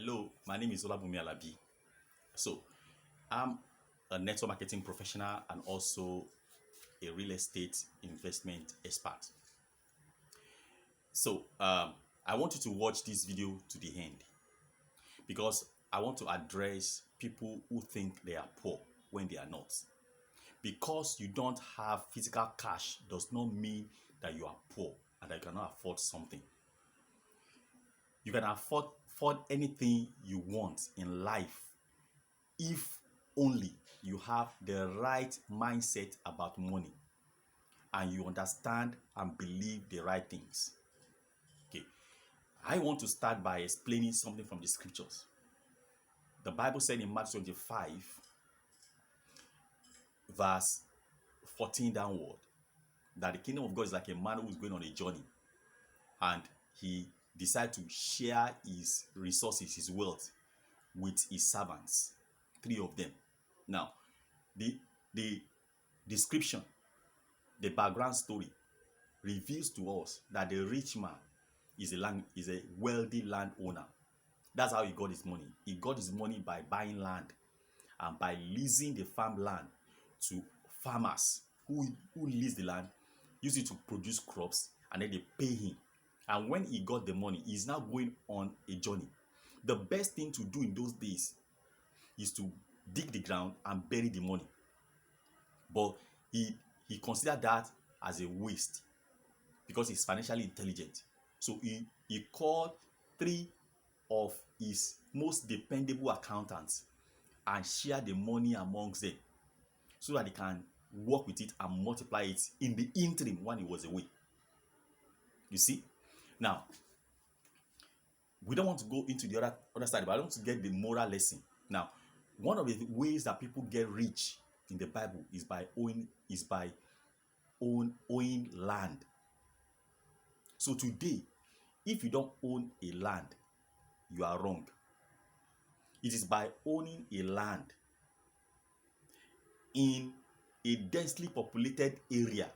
Hello, my name is Olabumi Alabi. So, I'm a network marketing professional and also a real estate investment expert. So, I want you to watch this video to the end because I want to address people who think they are poor when they are not. Because you don't have physical cash does not mean that you are poor and that you cannot afford something. You can afford anything you want in life if only you have the right mindset about money and you understand and believe the right things. Okay, I want to start by explaining something from the scriptures. The Bible said in Matthew 25, verse 14 downward, that the kingdom of God is like a man who is going on a journey and he decided to share his resources, his wealth, with his servants, three of them. Now, the description, the background story reveals to us that the rich man is a wealthy landowner. That's how he got his money. He got his money by buying land and by leasing the farmland to farmers who lease the land, use it to produce crops, and then they pay him. And when he got the money, he's now going on a journey. The best thing to do in those days is to dig the ground and bury the money. But he considered that as a waste because he's financially intelligent. So he called three of his most dependable accountants and shared the money amongst them so that they can work with it and multiply it in the interim when he was away. You see? Now, we don't want to go into the other side, but I want to get the moral lesson. Now, one of the ways that people get rich in the Bible is by owning land. So today, if you don't own a land, you are wrong. It is by owning a land in a densely populated area.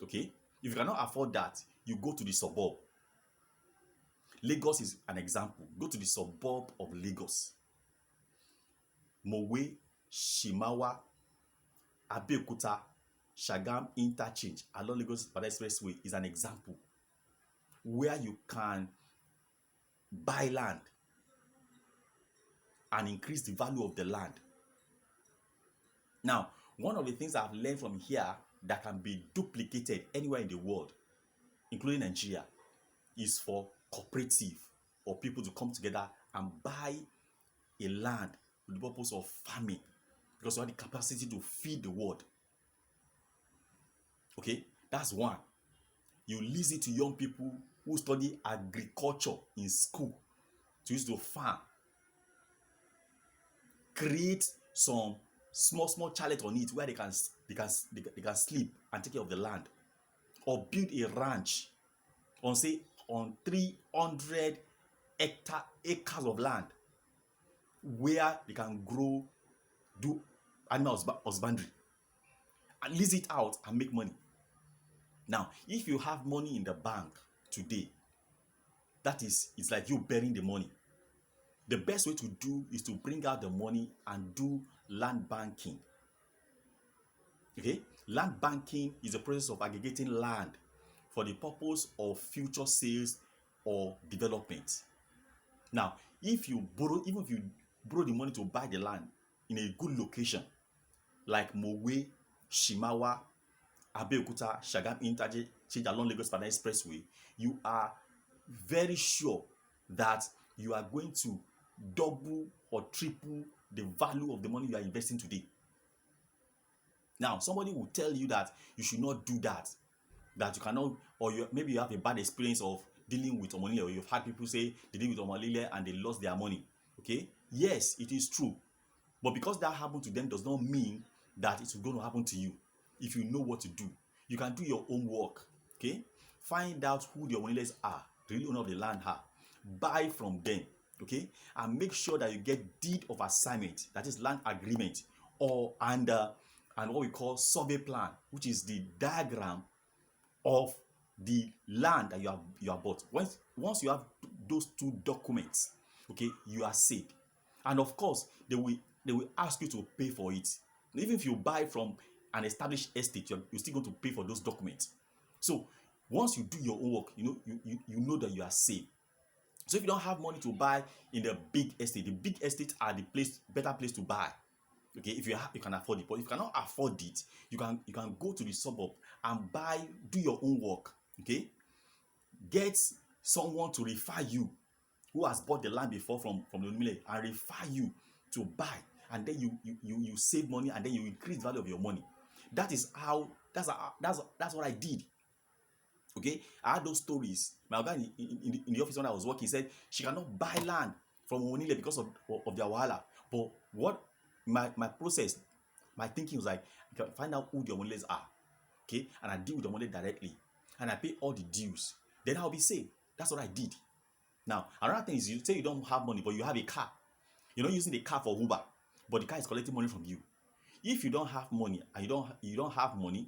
Okay? If you cannot afford that, you go to the suburb. Lagos is an example. Go to the suburb of Lagos. Mowe, Shimawa, Abeokuta, Shagam interchange along Lagos-Ibadan expressway is an example where you can buy land and increase the value of the land. Now, one of the things I've learned from here that can be duplicated anywhere in the world, including Nigeria, is for cooperative or people to come together and buy a land with the purpose of farming because you have the capacity to feed the world. Okay, that's one. You lease it to young people who study agriculture in school to use to farm. Create some small chalet on it where they can sleep and take care of the land, or build a ranch on 300 acres of land where they can do animal husbandry and lease it out and make money. Now, if you have money in the bank today, it's like you burying the money. The best way to do is to bring out the money and do land banking. Okay? Land banking is a process of aggregating land for the purpose of future sales or development. Now, even if you borrow the money to buy the land in a good location, like Mowe, Shimawa, Abeokuta, Shagam interchange along Lagos-Ibadan expressway, you are very sure that you are going to double or triple the value of the money you are investing today. Now, somebody will tell you that you should not do that you cannot, or maybe you have a bad experience of dealing with Omonile, or you've had people say they deal with Omonile and they lost their money. Okay, yes, it is true, but because that happened to them does not mean that it's going to happen to you. If you know what to do, you can do your own work. Okay, find out who the Omoniles are, the real owner of the land are, buy from them. Okay, and make sure that you get deed of assignment, that is land agreement, and what we call survey plan, which is the diagram of the land that you have bought. Once you have those two documents, Okay, you are saved. And of course, they will ask you to pay for it. Even if you buy from an established estate, you're still going to pay for those documents. So once you do your own work, you know that you are saved. So if you don't have money to buy in the big estates are the better place to buy. Okay, if you can afford it. But if you cannot afford it, you can go to the suburb and buy, do your own work. Okay, get someone to refer you who has bought the land before from the middle and refer you to buy, and then you save money, and then you increase the value of your money. That is how that's what I did. Okay, I had those stories. My guy in the office when I was working said she cannot buy land from Onile because of their wahala. But what my process, my thinking was like, I can find out who the Oniles are. Okay, and I deal with the Onile directly, and I pay all the dues. Then I'll be safe. That's what I did. Now, another thing is, you say you don't have money, but you have a car. You're not using the car for Uber, but the car is collecting money from you. If you don't have money and you don't have money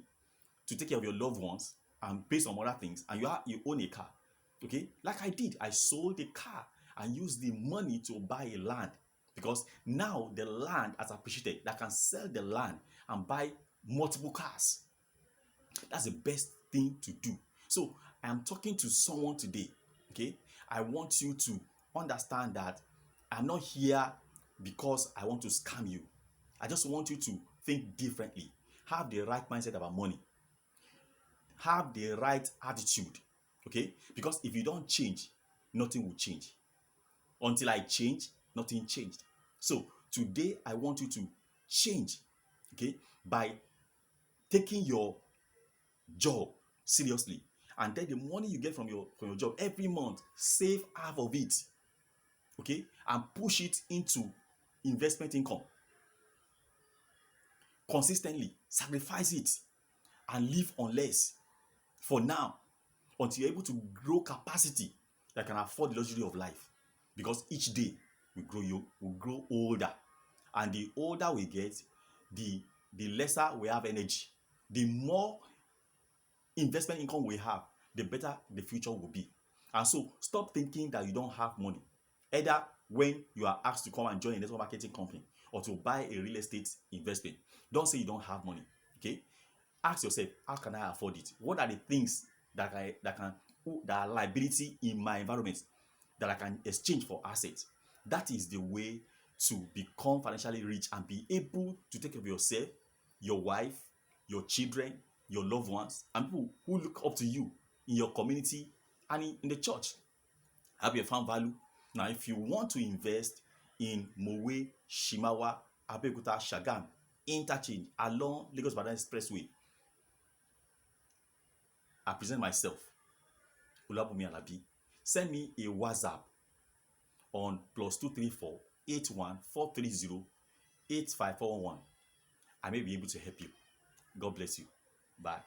to take care of your loved ones and pay some other things, and you own a car, okay, like I did, I sold the car and used the money to buy a land, because now the land has appreciated. That can sell the land and buy multiple cars. That's the best thing to do. So I am talking to someone today. Okay, I want you to understand that I'm not here because I want to scam you. I just want you to think differently. Have the right mindset about money. Have the right attitude. Okay, because if you don't change, nothing will change. Until I change, nothing changed. So today I want you to change. Okay, by taking your job seriously, and then the money you get from your job every month, save half of it. Okay, and push it into investment income consistently. Sacrifice it and live on less for now, until you're able to grow capacity that can afford the luxury of life. Because each day we grow older, and the older we get, the lesser we have energy. The more investment income we have, the better the future will be. And so stop thinking that you don't have money. Either when you are asked to come and join a network marketing company or to buy a real estate investment, don't say you don't have money. Okay? Ask yourself, how can I afford it? What are the things that are liability in my environment that I can exchange for assets? That is the way to become financially rich and be able to take care of yourself, your wife, your children, your loved ones, and people who look up to you in your community and in the church. Have you found value? Now, if you want to invest in Mowe, Shimawa, Abeokuta, Shagam, interchange along Lagos-Ibadan expressway, I present myself, Olabumi Alabi. Send me a WhatsApp on +234 81 430 8541. I may be able to help you. God bless you. Bye.